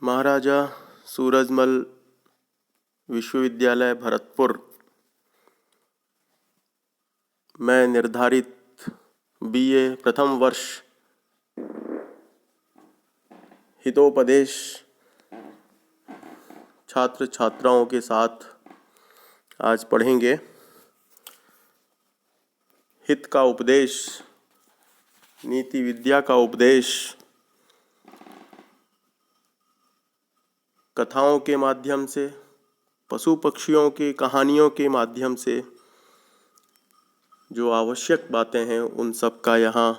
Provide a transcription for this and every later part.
महाराजा सूरजमल विश्वविद्यालय भरतपुर में निर्धारित बीए प्रथम वर्ष हितोपदेश छात्र छात्राओं के साथ आज पढ़ेंगे। हित का उपदेश, नीति विद्या का उपदेश कथाओं के माध्यम से, पशु पक्षियों की कहानियों के माध्यम से जो आवश्यक बातें हैं उन सब का यहाँ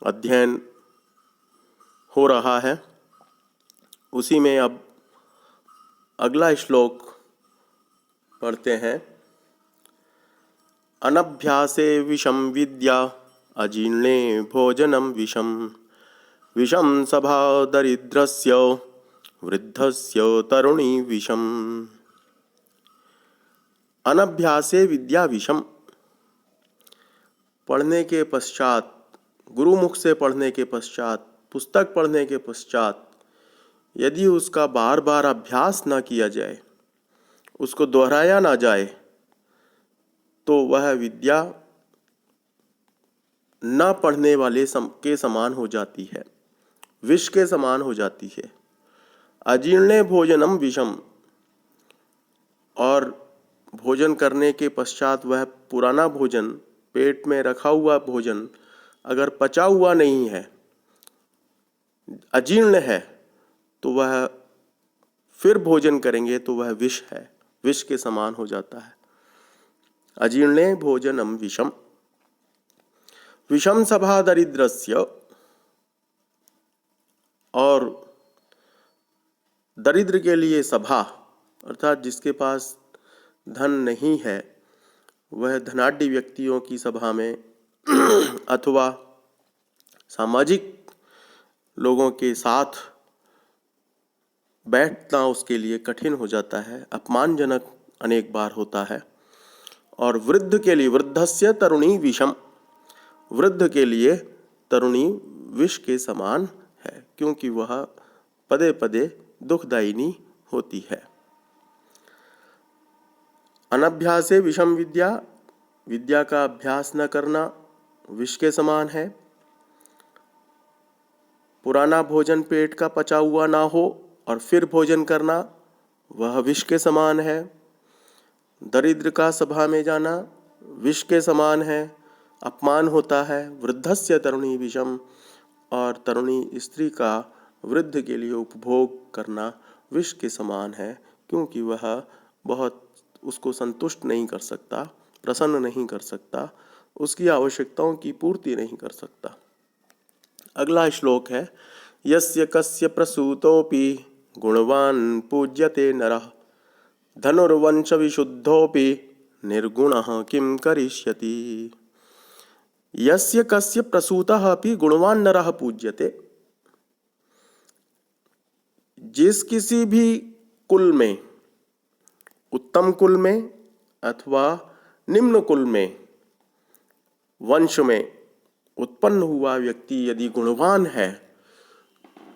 अध्ययन हो रहा है। उसी में अब अगला श्लोक पढ़ते हैं। अनभ्यासे विषम विद्या अजीर्णे भोजनम विषम विषम सभा दरिद्रस्य वृद्धस्य तरुणी विषम। अनभ्यासे विद्या विषम, पढ़ने के पश्चात, गुरुमुख से पढ़ने के पश्चात, पुस्तक पढ़ने के पश्चात यदि उसका बार बार अभ्यास ना किया जाए, उसको दोहराया ना जाए, तो वह विद्या न पढ़ने वाले के समान हो जाती है, विष के समान हो जाती है। अजीर्णे भोजनम विषम, और भोजन करने के पश्चात वह पुराना भोजन, पेट में रखा हुआ भोजन अगर पचा हुआ नहीं है, अजीर्ण है, तो वह फिर भोजन करेंगे तो वह विष है, विष के समान हो जाता है। अजीर्णे भोजनम विषम विषम सभा दरिद्रस्य, और दरिद्र के लिए सभा अर्थात जिसके पास धन नहीं है, वह धनाढ्य व्यक्तियों की सभा में अथवा सामाजिक लोगों के साथ बैठना उसके लिए कठिन हो जाता है, अपमानजनक अनेक बार होता है। और वृद्ध के लिए, वृद्धस्य तरुणी विषम, वृद्ध के लिए तरुणी विष के समान है, क्योंकि वह पदे पदे दुखदायिनी होती है। अनभ्यासे विषम विद्या, विद्या का अभ्यास न करना विष के समान है। पुराना भोजन पेट का पचा हुआ ना हो और फिर भोजन करना, वह विष के समान है। दरिद्र का सभा में जाना विष के समान है, अपमान होता है। वृद्धस्य तरुणी विषम, और तरुणी स्त्री का वृद्ध के लिए उपभोग करना विष के समान है, क्योंकि वह बहुत उसको संतुष्ट नहीं कर सकता, प्रसन्न नहीं कर सकता, उसकी आवश्यकताओं की पूर्ति नहीं कर सकता। अगला श्लोक है। यस्य कस्य प्रसूतोपि गुणवान पूज्यते नरः धनुर्वंश विशुद्धोपि निर्गुणः किं करिष्यति। यस्य कस्य प्रसूतः अपि गुणवान नरः पूज्यते, जिस किसी भी कुल में, उत्तम कुल में अथवा निम्न कुल में, वंश में उत्पन्न हुआ व्यक्ति यदि गुणवान है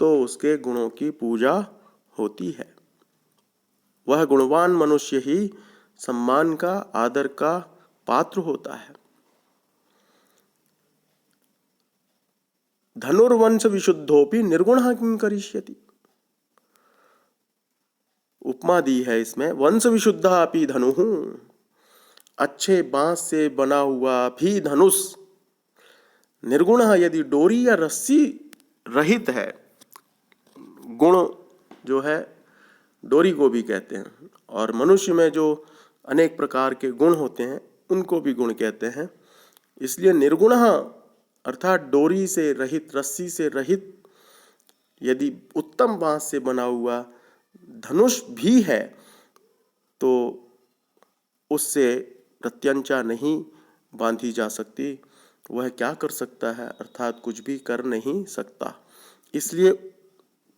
तो उसके गुणों की पूजा होती है। वह गुणवान मनुष्य ही सम्मान का, आदर का पात्र होता है। धनुर्वंश विशुद्धोपि निर्गुणः किं करिष्यति, उपमा दी है इसमें। वंश विशुद्ध अपि धनुः, अच्छे बांस से बना हुआ भी धनुष निर्गुण, यदि डोरी या रस्सी रहित है, गुण जो है डोरी को भी कहते हैं, और मनुष्य में जो अनेक प्रकार के गुण होते हैं उनको भी गुण कहते हैं। इसलिए निर्गुण अर्थात डोरी से रहित, रस्सी से रहित यदि उत्तम बांस से बना हुआ धनुष भी है तो उससे प्रत्यंचा नहीं बांधी जा सकती। वह क्या कर सकता है, अर्थात कुछ भी कर नहीं सकता। इसलिए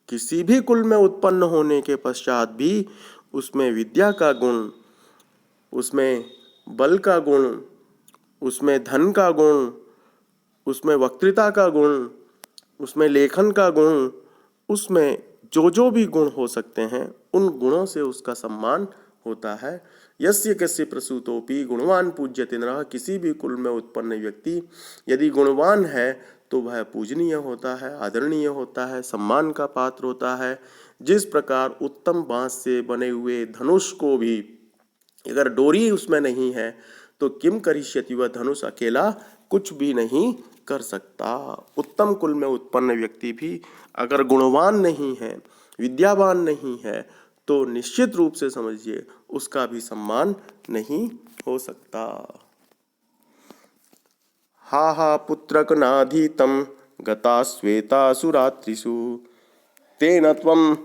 किसी भी कुल में उत्पन्न होने के पश्चात भी उसमें विद्या का गुण, उसमें बल का गुण, उसमें धन का गुण, उसमें वक्तृता का गुण, उसमें लेखन का गुण, उसमें जो जो भी गुण हो सकते हैं उन गुणों से उसका सम्मान होता है। यस्य कस्य प्रसूतोपि गुणवान पूज्यते नरः, किसी भी कुल में उत्पन्न व्यक्ति यदि गुणवान है तो वह पूजनीय होता है, आदरणीय होता है, सम्मान का पात्र होता है। जिस प्रकार उत्तम बांस से बने हुए धनुष को भी अगर डोरी उसमें नहीं है तो किम करिष्यति, वह धनुष अकेला कुछ भी नहीं कर सकता। उत्तम कुल में उत्पन्न व्यक्ति भी अगर गुणवान नहीं है, विद्यावान नहीं है, तो निश्चित रूप से समझिए उसका भी सम्मान नहीं हो सकता। हा हा पुत्रक नाधीतम गता श्वेतासु रात्रिषु तेन त्वं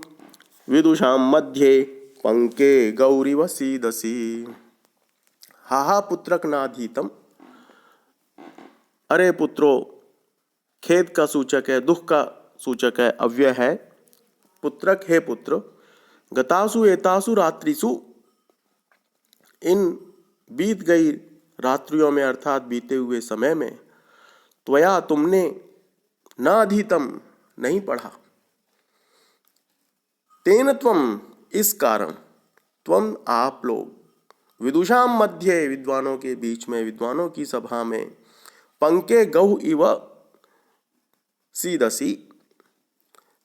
विदुषां मध्ये पंके गौरिव सीदसी। हा हा पुत्रक नाधीतम, अरे पुत्रो, खेद का सूचक है, दुख का सूचक है, अव्यय है। पुत्रक है पुत्र। गतासु एतासु रात्रिषु, इन बीत गई रात्रियों में अर्थात बीते हुए समय में, त्वया तुमने, न अधीतम नहीं पढ़ा, तेन त्वम इस कारण, त्वम आप लोग, विदुषाम मध्य विद्वानों के बीच में, विद्वानों की सभा में, पंके गौ इव सीदसी,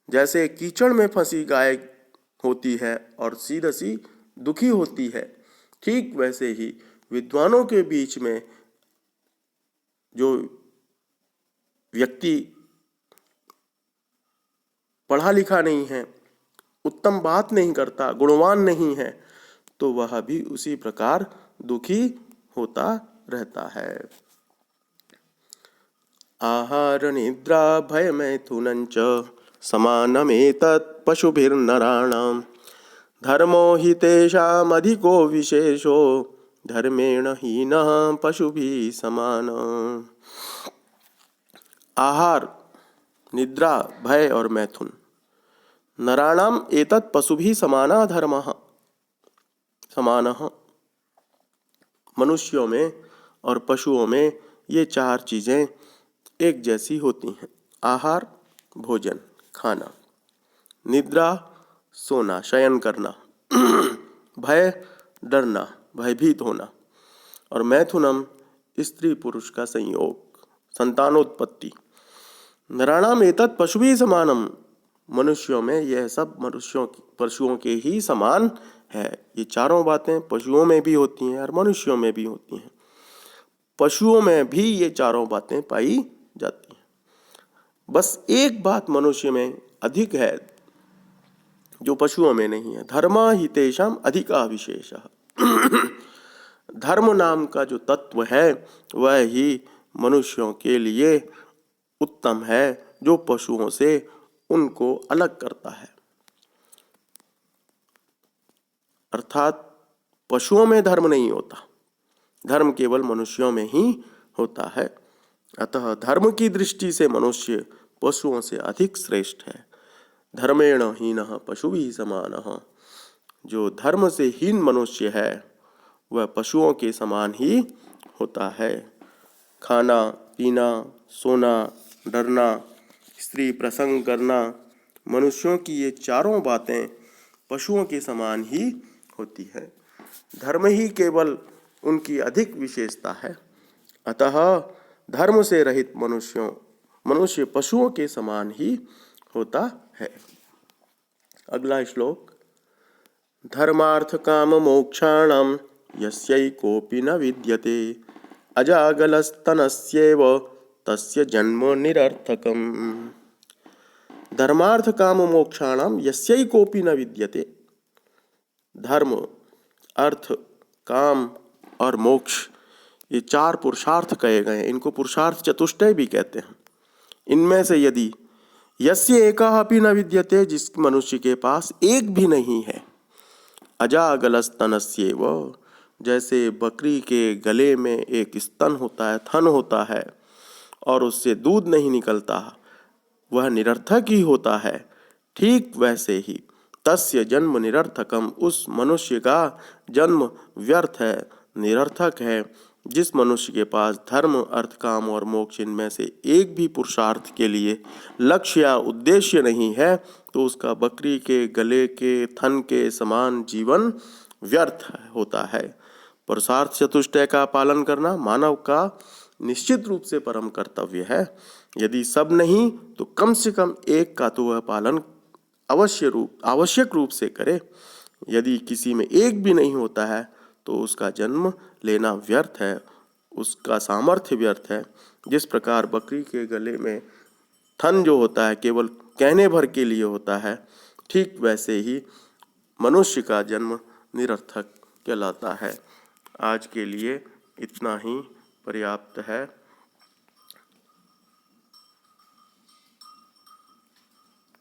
जैसे कीचड़ में फंसी गाय होती है और सीदसी दुखी होती है, ठीक वैसे ही विद्वानों के बीच में जो व्यक्ति पढ़ा लिखा नहीं है, उत्तम बात नहीं करता, गुणवान नहीं है, तो वह भी उसी प्रकार दुखी होता रहता है। आहार निद्रा भय मैथुनञ्च समानमेतत् पशुभिर्नराणां धर्मो हि तेषामधिको विशेषो धर्मेण हीनः पशुभिः समान। आहार, निद्रा, भय और मैथुन, नराणाम एतत् पशुभिः समानः धर्मः, समानः, मनुष्यों में और पशुओं में ये चार चीजें एक जैसी होती हैं। आहार भोजन खाना, निद्रा सोना शयन करना, भय डरना भयभीत होना, और मैथुनम स्त्री पुरुष का संयोग संतानोत्पत्ति। नराणाम एतत् पशुभिः समानम, मनुष्यों में यह सब पशुओं के ही समान है। ये चारों बातें पशुओं में भी होती हैं और मनुष्यों में भी होती हैं। पशुओं में भी ये चारों बातें पाई जाती हैं। बस एक बात मनुष्य में अधिक है जो पशुओं में नहीं है। धर्म हि तेषां अधिका विशेषः, धर्म नाम का जो तत्व है वह ही मनुष्यों के लिए उत्तम है, जो पशुओं से उनको अलग करता है। अर्थात पशुओं में धर्म नहीं होता, धर्म केवल मनुष्यों में ही होता है। अतः धर्म की दृष्टि से मनुष्य पशुओं से अधिक श्रेष्ठ है। धर्मेण हीनः पशुभिः समानः, जो धर्म से हीन मनुष्य है वह पशुओं के समान ही होता है। खाना पीना, सोना, डरना, स्त्री प्रसंग करना, मनुष्यों की ये चारों बातें पशुओं के समान ही होती है। धर्म ही केवल उनकी अधिक विशेषता है। अतः धर्म से रहित मनुष्य पशुओं के समान ही होता है। अगला श्लोक, धर्मार्थ काम मोक्षाणां यस्यैकोपि न विद्यते अजागलस्तनस्येव तस्य जन्म निरर्थकम्। धर्मार्थ काम मोक्षाणां यस्यैकोपि न विद्यते, धर्म, अर्थ, काम और मोक्ष ये चार पुरुषार्थ कहे गए हैं। इनको पुरुषार्थ चतुष्टय भी कहते हैं। इनमें से यदि यस्य एकः अपि न विद्यते, जिस मनुष्य के पास एक भी नहीं है, अजागलस्तनस्येव, जैसे बकरी के गले में एक स्तन होता है, थन होता है और उससे दूध नहीं निकलता, वह निरर्थक ही होता है। ठीक वैसे ही तस्य जन्म निरर्थकम, उस मनुष्य का जन्म व्यर्थ है, निरर्थक है। जिस मनुष्य के पास धर्म, अर्थ, काम और मोक्ष इनमें से एक भी पुरुषार्थ के लिए लक्ष्य या उद्देश्य नहीं है, तो उसका बकरी के गले के थन के समान जीवन व्यर्थ होता है। पुरुषार्थ चतुष्टय का पालन करना मानव का निश्चित रूप से परम कर्तव्य है। यदि सब नहीं तो कम से कम एक का तो वह पालन आवश्यक रूप से करे। यदि किसी में एक भी नहीं होता है तो उसका जन्म लेना व्यर्थ है, उसका सामर्थ्य व्यर्थ है। जिस प्रकार बकरी के गले में थन जो होता है केवल कहने भर के लिए होता है, ठीक वैसे ही मनुष्य का जन्म निरर्थक कहलाता है। आज के लिए इतना ही पर्याप्त है।